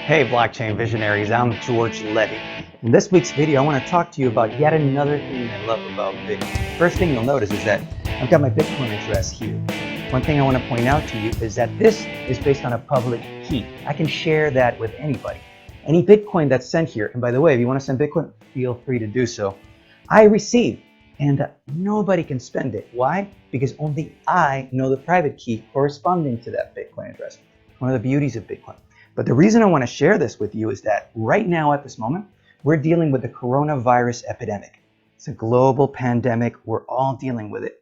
Hey blockchain visionaries, I'm George Levy. In this week's video, I want to talk to you about yet another thing I love about Bitcoin. First thing you'll notice is that I've got my Bitcoin address here. One thing I want to point out to you is that this is based on a public key. I can share that with anybody. Any Bitcoin that's sent here, and by the way, if you want to send Bitcoin, feel free to do so. I receive, and nobody can spend it. Why? Because only I know the private key corresponding to that Bitcoin address. One of the beauties of Bitcoin. But the reason I want to share this with you is that right now at this moment, we're dealing with the coronavirus epidemic. It's a global pandemic. We're all dealing with it.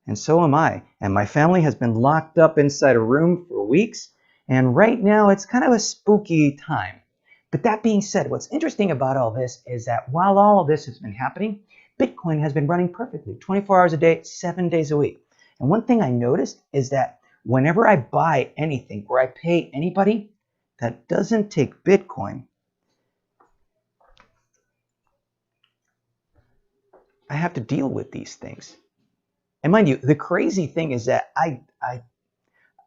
And so am I. And my family has been locked up inside a room for weeks. And right now it's kind of a spooky time. But that being said, what's interesting about all this is that while all of this has been happening, Bitcoin has been running perfectly, 24 hours a day, 7 days a week. And one thing I noticed is that whenever I buy anything or I pay anybody that doesn't take Bitcoin, I have to deal with these things. And mind you, the crazy thing is that I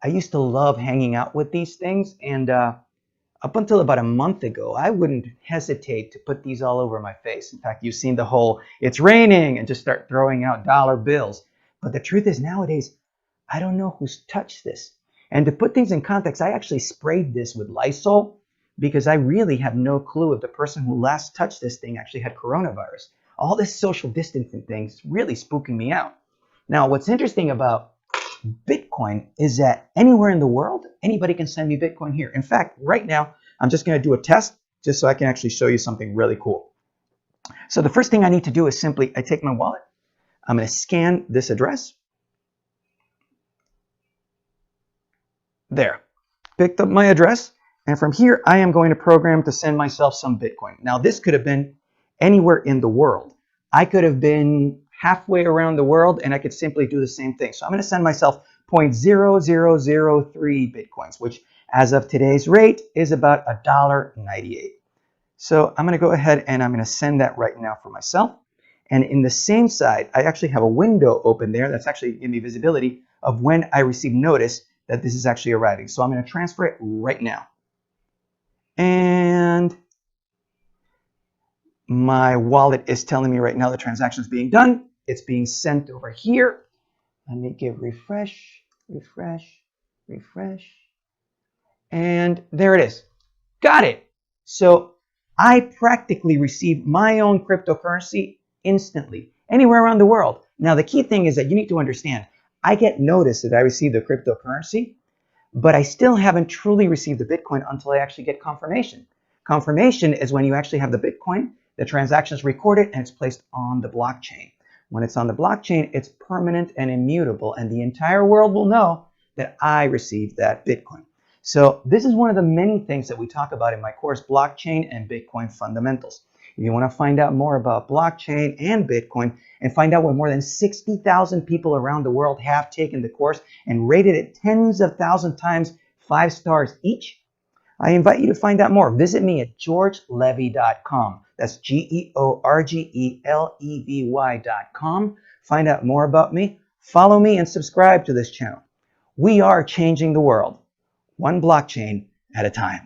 used to love hanging out with these things, and up until about a month ago, I wouldn't hesitate to put these all over my face. In fact, you've seen the whole "it's raining" and just start throwing out dollar bills. But the truth is nowadays, I don't know who's touched this. And to put things in context, I actually sprayed this with Lysol because I really have no clue if the person who last touched this thing actually had coronavirus. All this social distancing thing's really spooking me out. Now, what's interesting about Bitcoin is that anywhere in the world, anybody can send me Bitcoin here. In fact, right now, I'm just going to do a test just so I can actually show you something really cool. So the first thing I need to do is simply, I take my wallet, I'm going to scan this address. There, picked up my address, and from here I am going to program to send myself some Bitcoin. Now this could have been anywhere in the world. I could have been halfway around the world and I could simply do the same thing. So I'm going to send myself 0.0003 Bitcoins, which as of today's rate is about $1.98. So I'm going to go ahead and I'm going to send that right now for myself. And in the same side, I actually have a window open there that's actually giving me visibility of when I receive notice that this is actually arriving. So I'm going to transfer it right now. And my wallet is telling me right now the transaction is being done. It's being sent over here. Let me give refresh, refresh, refresh. And there it is. Got it. So I practically received my own cryptocurrency instantly, anywhere around the world. Now, the key thing is that you need to understand, I get notice that I received the cryptocurrency, but I still haven't truly received the Bitcoin until I actually get confirmation. Confirmation is when you actually have the Bitcoin, the transaction is recorded, and it's placed on the blockchain. When it's on the blockchain, it's permanent and immutable, and the entire world will know that I received that Bitcoin. So this is one of the many things that we talk about in my course, Blockchain and Bitcoin Fundamentals. If you want to find out more about blockchain and Bitcoin and find out what more than 60,000 people around the world have taken the course and rated it tens of thousands times 5 stars each, I invite you to find out more. Visit me at georgelevy.com. That's GeorgeLevy.com. Find out more about me. Follow me and subscribe to this channel. We are changing the world, one blockchain at a time.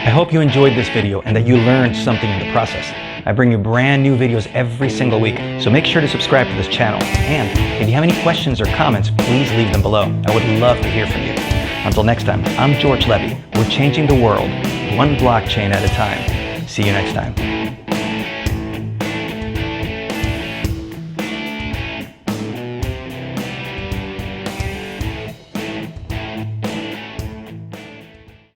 I hope you enjoyed this video and that you learned something in the process. I bring you brand new videos every single week, so make sure to subscribe to this channel. And if you have any questions or comments, please leave them below. I would love to hear from you. Until next time, I'm George Levy. We're changing the world, one blockchain at a time. See you next time.